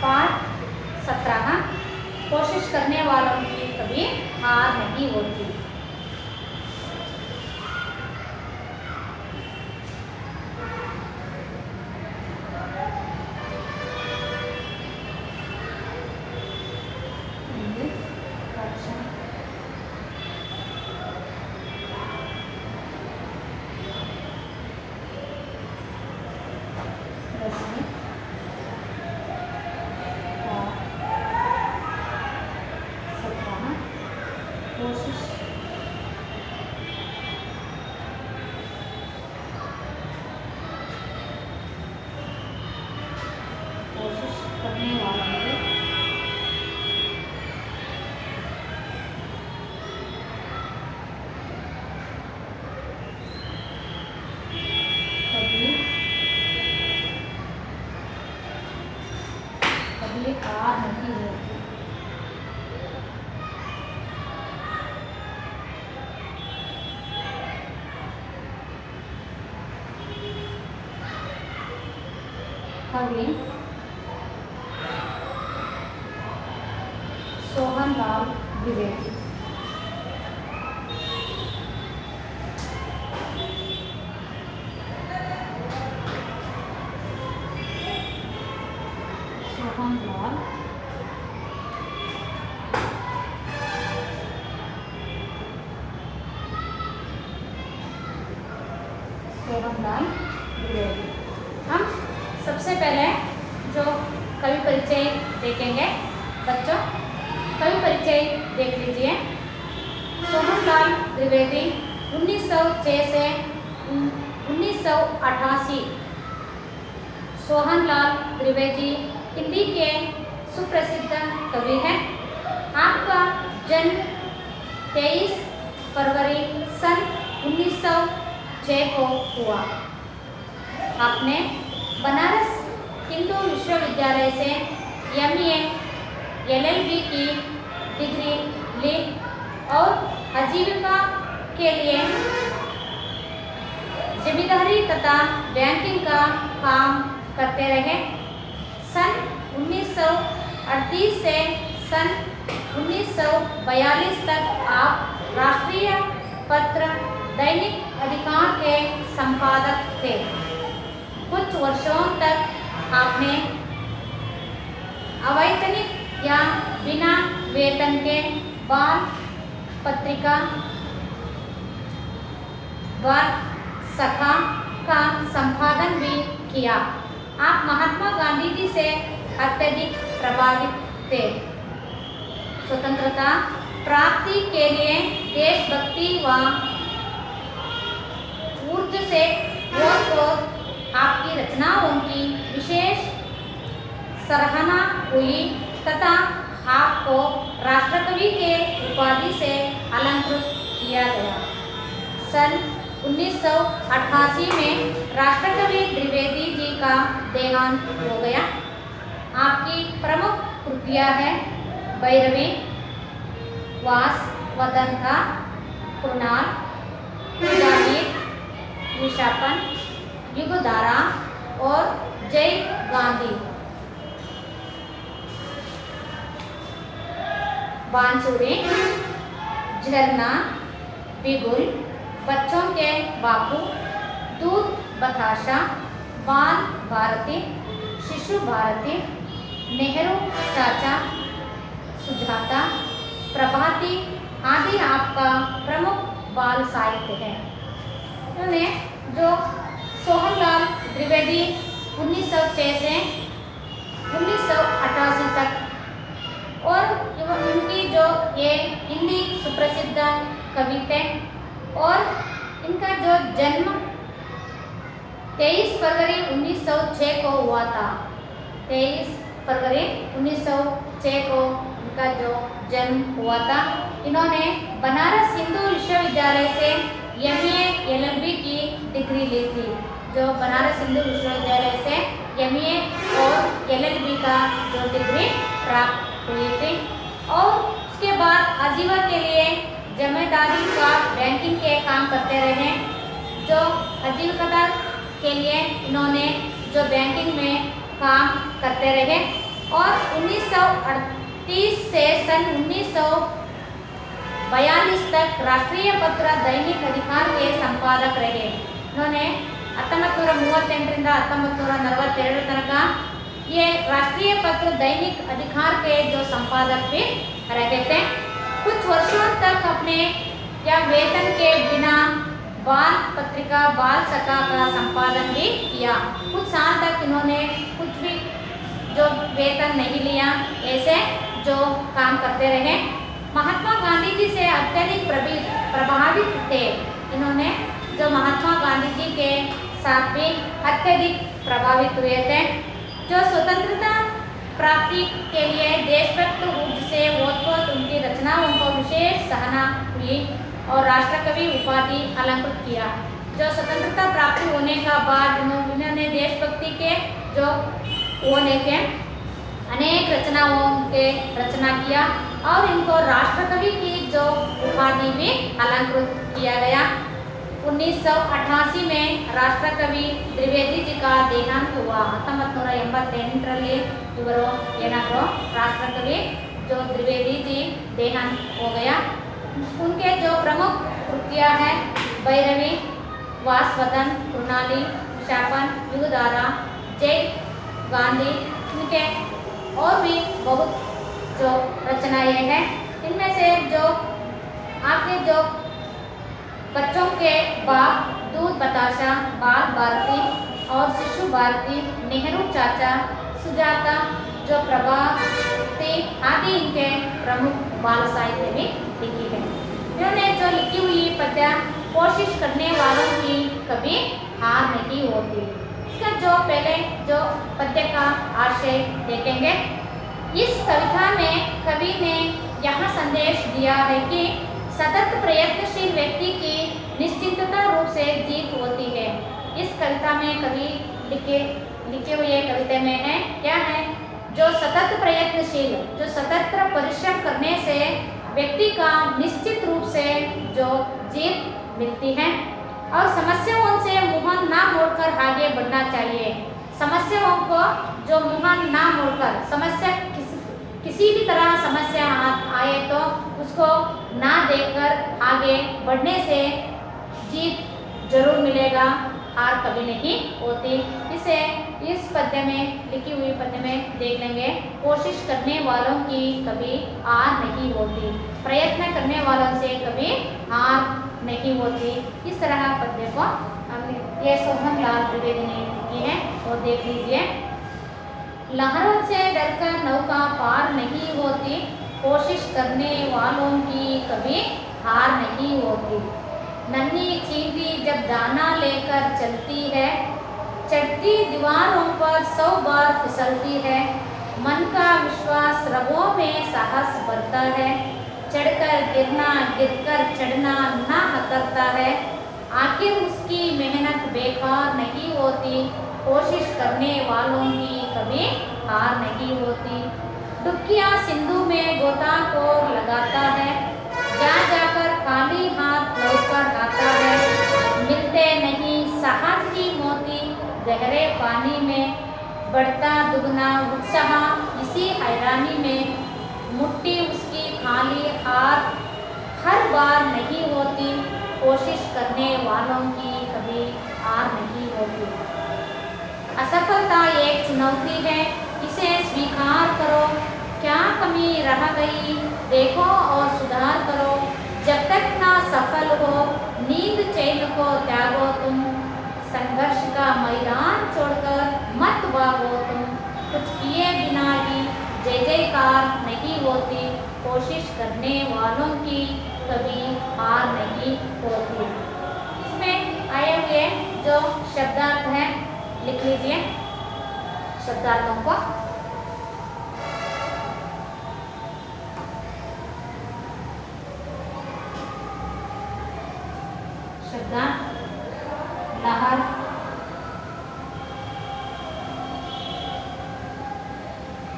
पाठ 17 कोशिश करने वालों की कभी हार नहीं होती। कोशिश करने वालों की कभी हार नहीं होती। कवि सोहनलाल द्विवेदी। सोहनलाल द्विवेदी। हम सबसे पहले जो कवि परिचय देखेंगे बच्चों, कवि परिचय देख लीजिए। सोहनलाल द्विवेदी 1906 से 1988। सोहनलाल द्विवेदी हिंदी के सुप्रसिद्ध कवि हैं। आपका जन्म 23 फरवरी सन 1906 को हुआ। आपने बनारस हिंदू विश्वविद्यालय से MA LLB की डिग्री ली और आजीविका के लिए जमींदारी तथा बैंकिंग का काम करते रहे। सन 1938 से सन 1942 तक आप राष्ट्रीय पत्र दैनिक अधिकार के संपादक थे। कुछ वर्षों तक आपने अवैतनिक या बिना वेतन के बाल पत्रिका बाल सखा का संपादन भी किया। आप महात्मा गांधी जी से अत्यधिक प्रभावित थे। स्वतंत्रता प्राप्ति के लिए देशभक्ति व ऊर्जा से ओतप्रोत आपकी रचनाओं की विशेष सराहना हुई तथा आपको राष्ट्रकवि के उपाधि से अलंकृत किया गया। सन 1988 में राष्ट्रकवि द्विवेदी जी का देहांत हो गया। आपकी प्रमुख कृतियाँ हैं भैरवी, वासवदत्ता, कुणाल, विशापन, युगधारा और जय गांधी। बांसुरी, झरना, बिगुल, बच्चों के बापू, दूध बताशा, बाल भारती, शिशु भारती, नेहरू चाचा, सुजाता, प्रभाती आदि आपका प्रमुख बाल साहित्य है। उन्होंने जो सोहनलाल द्विवेदी 1906 से 1988 तक और इनकी जो ये हिंदी सुप्रसिद्ध कवि थे और इनका जो जन्म 23 फरवरी 1906 को हुआ था। 23 फरवरी 1906 को इनका जो जन्म हुआ था। इन्होंने बनारस हिंदू विश्वविद्यालय से MA LLB की डिग्री ली थी। जो बनारस हिंदू विश्वविद्यालय से MA और LLB का जो डिग्री प्राप्त हुई थी और उसके बाद आजीवन के लिए जमींदारी का बैंकिंग के काम करते रहे। जो आजीविका के लिए इन्होंने जो बैंकिंग में काम करते रहे और 1938 से सन 1942 तक राष्ट्रीय पत्र दैनिक अधिकार के संपादक रहे। इन्होंने 1938 1942 तक ये राष्ट्रीय पत्र दैनिक अधिकार के जो संपादक भी रहे थे। कुछ वर्षों तक अपने या वेतन के बिना बाल पत्रिका बाल सखा का संपादन भी किया। कुछ साल तक इन्होंने कुछ भी जो वेतन नहीं लिया, ऐसे जो काम करते रहे। महात्मा गांधी जी से अत्यधिक प्रभावित थे। इन्होंने जो महात्मा गांधी जी के साथ भी अत्यधिक प्रभावित हुए थे। जो स्वतंत्रता प्राप्ति के लिए देशभक्त रूप से ओतप्रोत उनकी रचनाओं को विशेष सराहना हुई और राष्ट्रकवि उपाधि अलंकृत किया। जो स्वतंत्रता प्राप्ति होने का बाद इन्होंने देशभक्ति के जो होने के अनेक रचनाओं के रचना किया और इनको राष्ट्रकवि की जो उपाधि भी अलंकृत किया गया। 1988 में राष्ट्रकवि द्विवेदी जी का देहांत हुआ। 1988 इವರು ಏನಾದ್ರು राष्ट्रकवि जो द्विवेदी जी देहांत हो गया। उनके जो प्रमुख कृतियां हैं भैरवी, वासवदन, कृणाली, शापन, युगधारा, जय गांधी, इनके और भी बहुत जो रचनाएं हैं। इनमें से जो आपके जो बच्चों के बाप, दूध बताशा, बाल भारती और शिशु भारती, नेहरू चाचा, सुजाता, जो प्रभाती आदि इनके प्रमुख बाल साहित्य में लिखी है। इन्होंने जो लिखी हुई पद्य कोशिश करने वालों की कभी हार नहीं होती। इसका जो पहले जो पद्य का आशय देखेंगे। इस कविता में कवि ने यह संदेश दिया है कि सतत प्रयत्नशील व्यक्ति की निश्चिंतता रूप से जीत होती है। इस कविता में कवि लिखे हुए कविता में है क्या है, जो सतत प्रयत्नशील, जो सतत परिश्रम करने से व्यक्ति का निश्चित रूप से जो जीत मिलती है और समस्याओं से मुंह ना मोड़कर आगे बढ़ना चाहिए। समस्याओं को जो मुंह ना मोड़कर, समस्या किसी भी तरह समस्या आए तो उसको ना देखकर आगे बढ़ने से जीत जरूर मिलेगा, हार कभी नहीं होती। इसे इस पद्य में लिखी हुई पद्य में देख लेंगे। कोशिश करने वालों की कभी हार नहीं होती, प्रयत्न करने वालों से कभी हार नहीं होती। इस तरह पद्य को ये सोहनलाल द्विवेदी ने लिखी है और देख लीजिए। लहरों से डरकर नौका पार नहीं होती, कोशिश करने वालों की कभी हार नहीं होती। नन्ही चींटी जब दाना लेकर चलती है, चढ़ती दीवारों पर 100 बार फिसलती है। मन का विश्वास रगों में साहस भरता है, चढ़कर गिरना गिरकर चढ़ना ना करता है। आखिर उसकी मेहनत बेकार नहीं होती, कोशिश करने वालों की कभी हार नहीं होती। डुबकियां सिंधु में गोता को लगाता है, जा जाकर खाली हाथ लौटकर आता है। मिलते नहीं साहस की मोती गहरे पानी में, बढ़ता दुगना उत्साह इसी हैरानी में। मुट्ठी उसकी खाली हाथ हर बार नहीं होती, कोशिश करने वालों की कभी हार नहीं होती। असफलता एक चुनौती है, इसे स्वीकार करो। क्या कमी रह गई देखो और सुधार करो। जब तक ना सफल हो नींद चैन को त्यागो तुम, संघर्ष का मैदान छोड़कर मत भागो तुम। कुछ किए बिना ही जय जयकार नहीं होती, कोशिश करने वालों की कभी हार नहीं होती। इसमें आए हुए जो शब्दार्थ हैं लिख लीजिए शब्दार्थों को। शब्दार्थ लहर,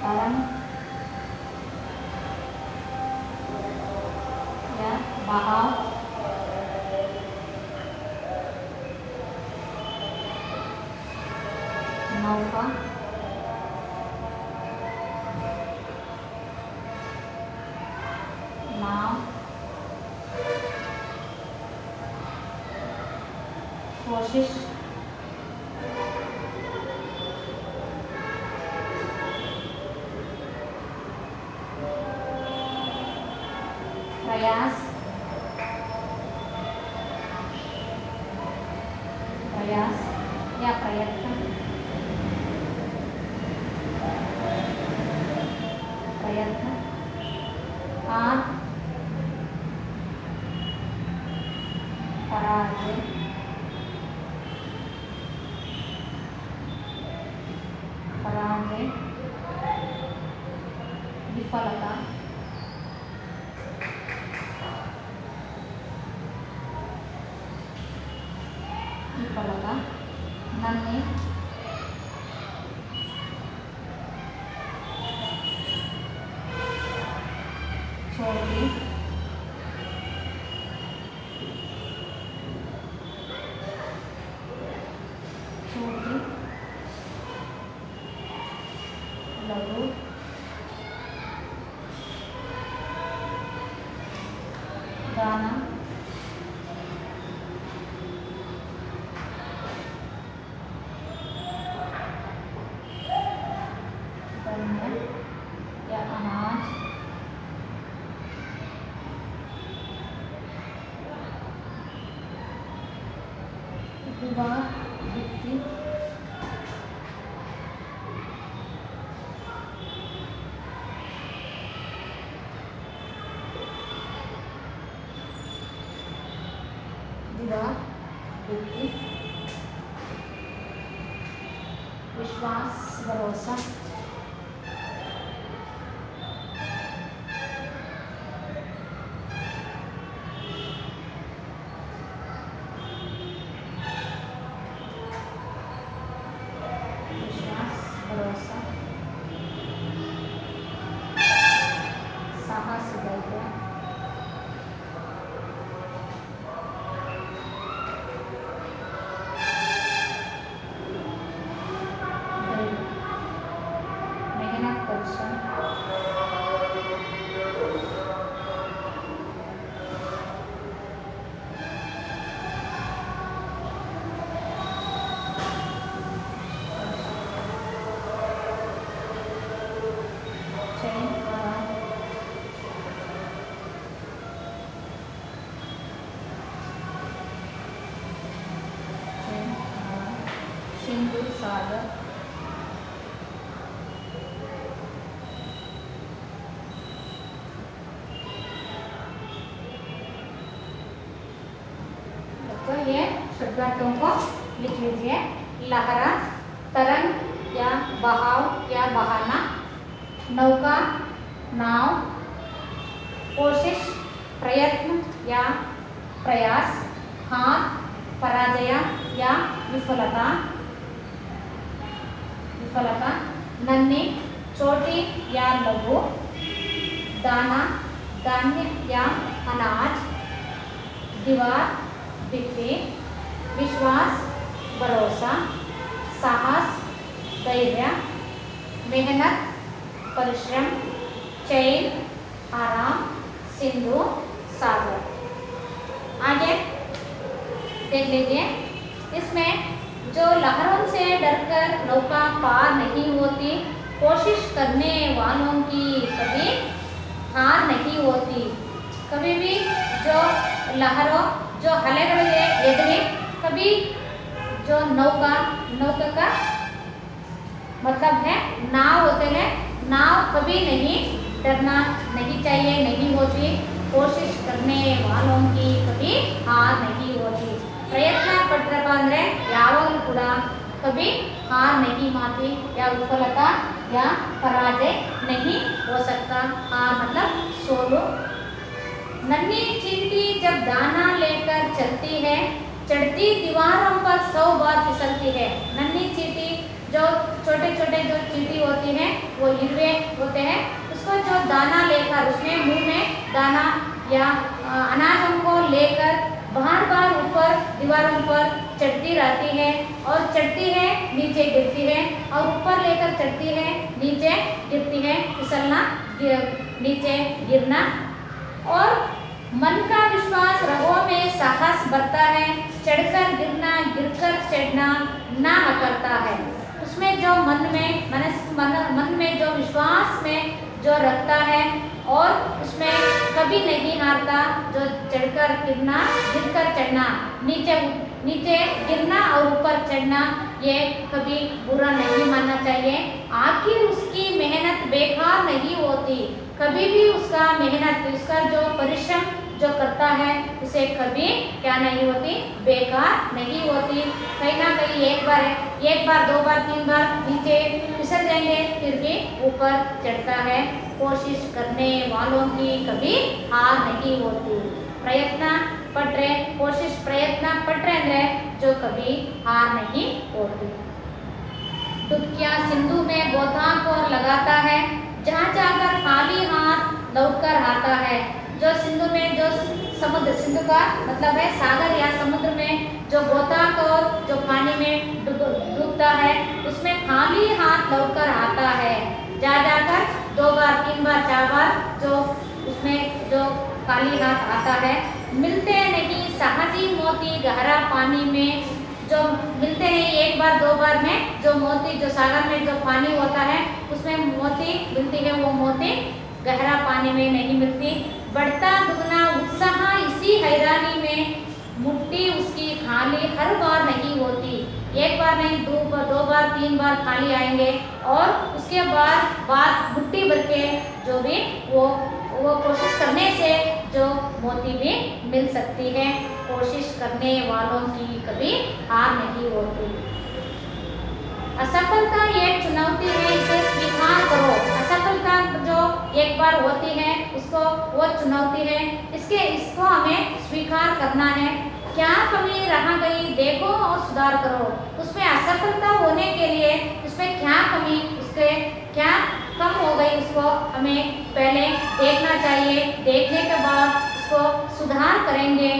तरंग या बहाव, नौका, कोशिश, प्रयास, प्रयास या प्रयत्न, प्रयत्न, हार, पराजय, पराजय, विफलता, विफलता, नन्हे, छोटी, छोटी, लघु, दाना, धान्य या अनाज, दीवार, भित्ति, दीवार, भित्ति, विश्वास, भरोसा, विश्वास, भरोसा, साहस, धैर्य, मेहनत, परिश्रम, चैन, आराम, चैन, आराम, सिंधु, सागर, तो ये शब्दार्थों को लिख लीजिए। लहरा, तरंग या बहाव या बहाना, नौका, नाव, कोशिश, प्रयत्न या प्रयास, हार, पराजय या विफलता, विफलता, नन्ही, छोटी या लघु, दाना, धान्य या अनाज, दीवार, भित्ति, विश्वास, भरोसा, साहस, धैर्य, मेहनत, परिश्रम, चैन, आराम, सिंधु, सागर। आगे देख लीजिए। इसमें जो लहरों से डरकर नौका पार नहीं होती, कोशिश करने वालों की कभी हार नहीं होती। कभी भी जो लहरों जो ಅಲೆಗಳಿಗೆ ಎದುರಿ कभी जो नौका का मतलब है नाव होते हैं, नाव कभी नहीं डरना नहीं चाहिए, नहीं होती। कोशिश करने वालों की कभी हार नहीं होती। प्रयत्न ಪಟ್ಟರಪ್ಪ ಅಂದರೆ ಯಾವಾಗಲೂ ಕೂಡ कभी हार नहीं मानती या विफलता या पराजय नहीं हो सकता। हार मतलब सोलो। नन्ही चींटी जब दाना लेकर चलती है, चढ़ती दीवारों पर 100 बार फिसलती है। नन्ही चींटी जो छोटे छोटे जो चींटी होती हैं वो हिरवे होते हैं, उसको जो दाना लेकर उसमें मुंह में दाना या अनाजों को लेकर बार बार ऊपर दीवारों पर चढ़ती रहती है और चढ़ती है नीचे गिरती है और ऊपर लेकर चढ़ती है नीचे गिरती है। फिसलना, नीचे गिरना। और मन का विश्वास रगों में साहस बढ़ता है, चढ़कर गिरना गिरकर चढ़ना ना करता है। उसमें जो मन में जो विश्वास में जो रखता है और उसमें कभी नहीं हारता, जो चढ़कर गिरना गिरकर चढ़ना, नीचे गिरना और ऊपर चढ़ना, ये कभी बुरा नहीं मानना चाहिए। आखिर उसकी मेहनत बेकार नहीं होती, कभी भी उसका मेहनत, उसका जो परिश्रम जो करता है उसे कभी क्या नहीं होती, बेकार नहीं होती। कहीं ना कहीं एक बार 2 बार 3 बार नीचे फिसल जाएंगे, फिर भी ऊपर चढ़ता है। कोशिश करने वालों की कभी हार नहीं होती। कोशिश प्रयत्न पट रहे जो कभी हार नहीं होती। डुबकियां सिंधु में गोताखोर लगाता है, जहाँ जाकर खाली हाथ लौटकर आता है। जो सिंधु में जो समुद्र, सिंधु का मतलब है सागर या समुद्र में जो गोताखोर जो पानी में डूबता है, उसमें खाली हाथ लौटकर आता है। जाकर 2 बार 3 बार 4 बार जो उसमें जो खाली हाथ आता है। मिलते नहीं साहसी मोती गहरा पानी में, जो मिलते नहीं 1 बार 2 बार में जो मोती, जो सागर में जो पानी होता है उसमें मोती मिलती है, वो मोती गहरा पानी में नहीं मिलती। बढ़ता दुगना उत्साह इसी हैरानी में, मुट्ठी उसकी खाली हर बार नहीं होती। 1 बार नहीं 2 बार 3 बार खाली आएंगे और उसके बाद मुट्ठी भर के जो भी वो कोशिश करने से जो मोती भी मिल सकती है। कोशिश करने वालों की कभी हार नहीं होती। असफलता एक चुनौती है, इसे स्वीकार करो। असफलता जो 1 बार होती है उसको वो चुनौती है, इसको हमें स्वीकार करना है। क्या कमी रह गई देखो और सुधार करो। उसमें असफलता होने के लिए उसमें क्या कमी, उसके क्या कम हो गई, उसको हमें पहले देखना चाहिए। देखने के बाद उसको सुधार करेंगे।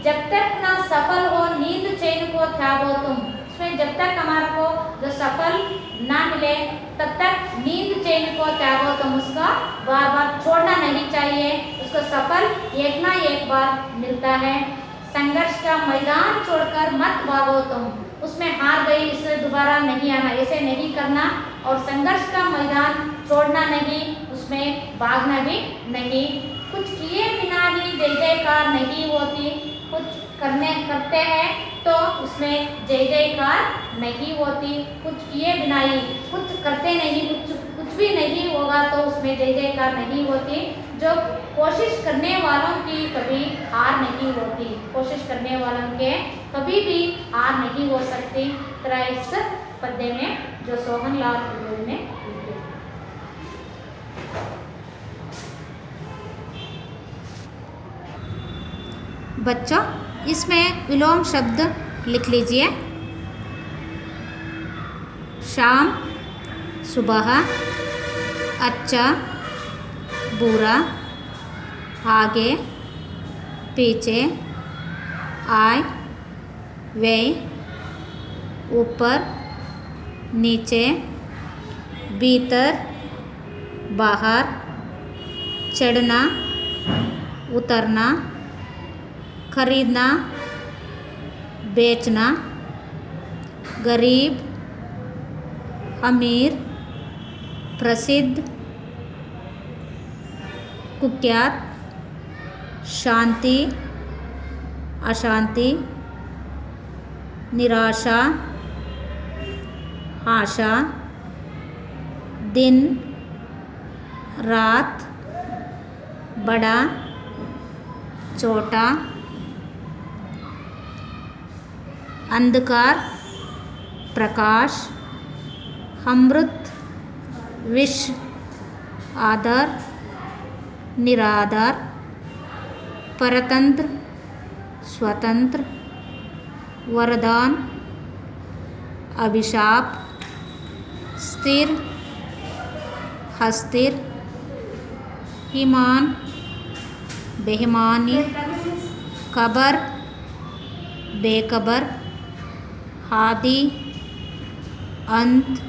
जब तक ना सफल हो नींद चैन को त्यागो तुम। उसमें जब तक हमारे को जो सफल ना मिले तब तक नींद चैन को त्यागो तुम, उसका बार बार छोड़ना नहीं चाहिए। उसको सफल एक ना एक बार मिलता है। संघर्ष का मैदान छोड़कर मत भागो तुम। उसमें हार गई इससे दोबारा नहीं आना, ऐसे नहीं करना। और संघर्ष का मैदान छोड़ना नहीं, उसमें भागना भी नहीं। कुछ किए बिना ही जय जयकार नहीं होती। कुछ करते हैं तो उसमें जय जयकार नहीं होती। कुछ किए बिना ही, कुछ करते नहीं, कुछ भी नहीं होगा तो उसमें जय जयकार नहीं होती। जो कोशिश करने वालों की कभी हार नहीं होती। कोशिश करने वालों के कभी भी हार नहीं हो सकती। तरह इस पद्य में जो सोहनलाल ने बच्चों इसमें विलोम शब्द लिख लीजिए। शाम, सुबह, अच्छा, बुरा, आगे, पीछे, आय, व्यय, ऊपर, नीचे, भीतर, बाहर, चढ़ना, उतरना, खरीदना, बेचना, गरीब, अमीर, प्रसिद्ध, कुख्यात, शांति, अशांति, निराशा, आशा, दिन, रात, बड़ा, छोटा, अंधकार, प्रकाश, अमृत, विष, आधार, निराधार, परतंत्र, स्वतंत्र, वरदान, अभिशाप, स्थिर, अस्थिर, ईमान, बेईमानी, खबर, बेखबर, आदि, अंत,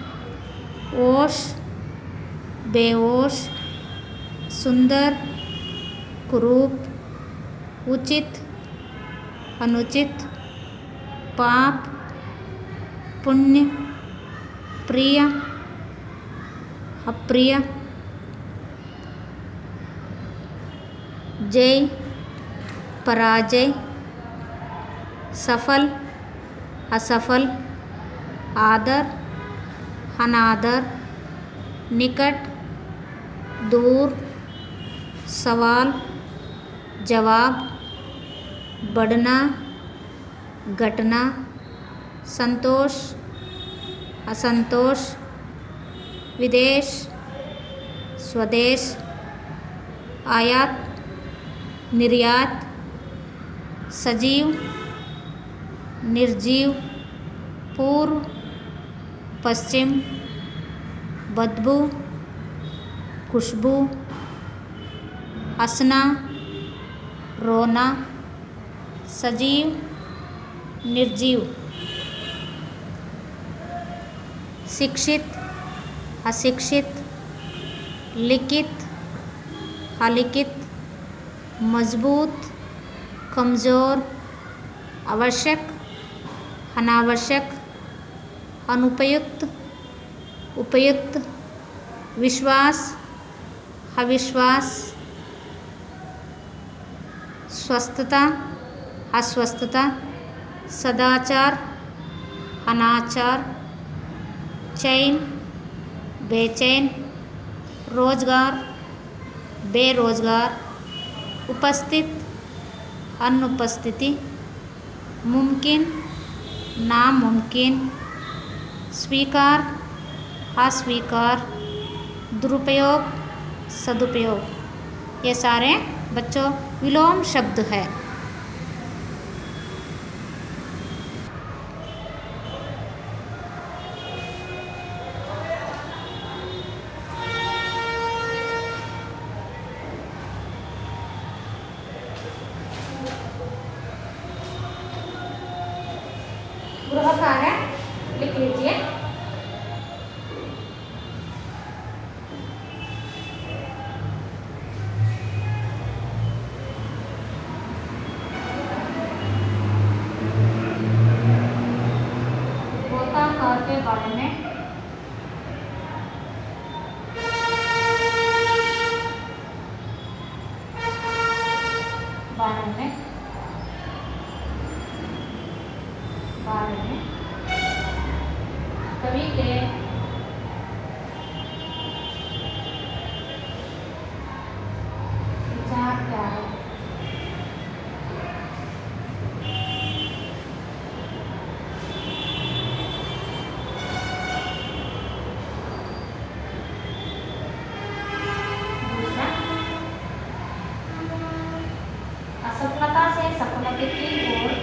ओश, बेहोश, सुंदर, कुरूप, उचित अनुचित, पाप पुण्य, प्रिय अप्रिय, जय पराजय, सफल असफल, आदर अनादर, निकट दूर, सवाल जवाब, बढ़ना घटना, संतोष असंतोष, विदेश स्वदेश, आयात निर्यात, सजीव निर्जीव, पूर्व पश्चिम, बदबू खुशबू, हंसना रोना, सजीव निर्जीव, शिक्षित अशिक्षित, लिखित अलिखित, मजबूत कमज़ोर, आवश्यक अनावश्यक, अनुपयुक्त उपयुक्त, विश्वास अविश्वास, स्वस्थता अस्वस्थता, सदाचार अनाचार, चैन बेचैन, रोजगार बेरोजगार, उपस्थित अनुपस्थिति, मुमकिन नामुमकिन, स्वीकार अस्वीकार, दुरुपयोग सदुपयोग। ये सारे बच्चों विलोम शब्द है। गृह कार्य लिख लीजिए। गोताकार के बारे में कवि के विचार क्या है। दूसरा, असफलता से सफलता की ओर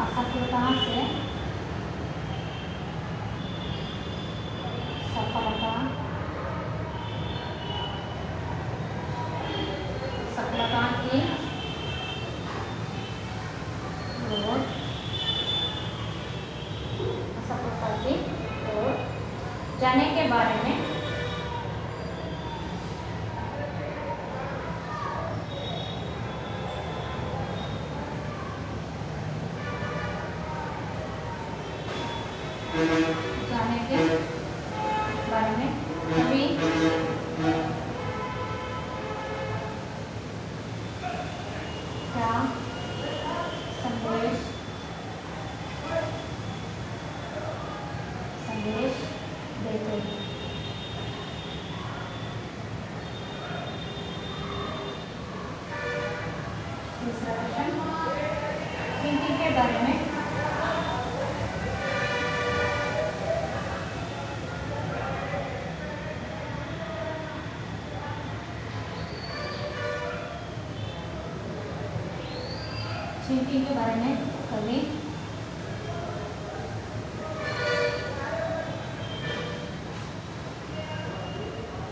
असफलता से सफलता, सफलता की ओर, असफलता की ओर जाने के बारे में जाने के बारे में कवि क्या संदेश देते हैं। दूसरा क्वेश्चन, थिंकिंग के बारे में थिंकिंग के बारे में कवि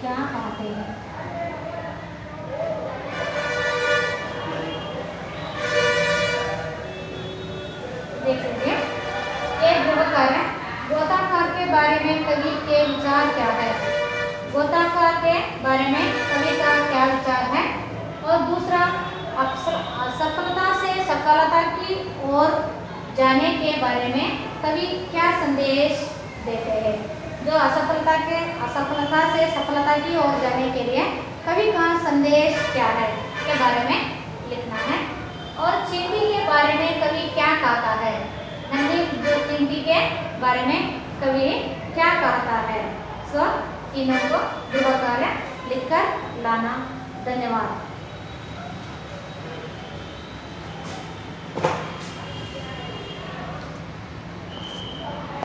क्या कहते हैं। देख लीजिए, एक गृह कार्य गोताकार के बारे में कवि के विचार क्या है? गोताखोर के बारे में कवि का क्या विचार है? और दूसरा, असफलता से सफलता की ओर जाने के बारे में कवि क्या संदेश देते हैं? जो असफलता से सफलता की ओर जाने के लिए कवि का संदेश क्या है के बारे में लिखना है। और चींटी के बारे में कवि क्या कहता है? नंदी जो चींटी के बारे में कवि क्या कहता है? सो तीनों को गृह कार्य लिखकर लाना। धन्यवाद।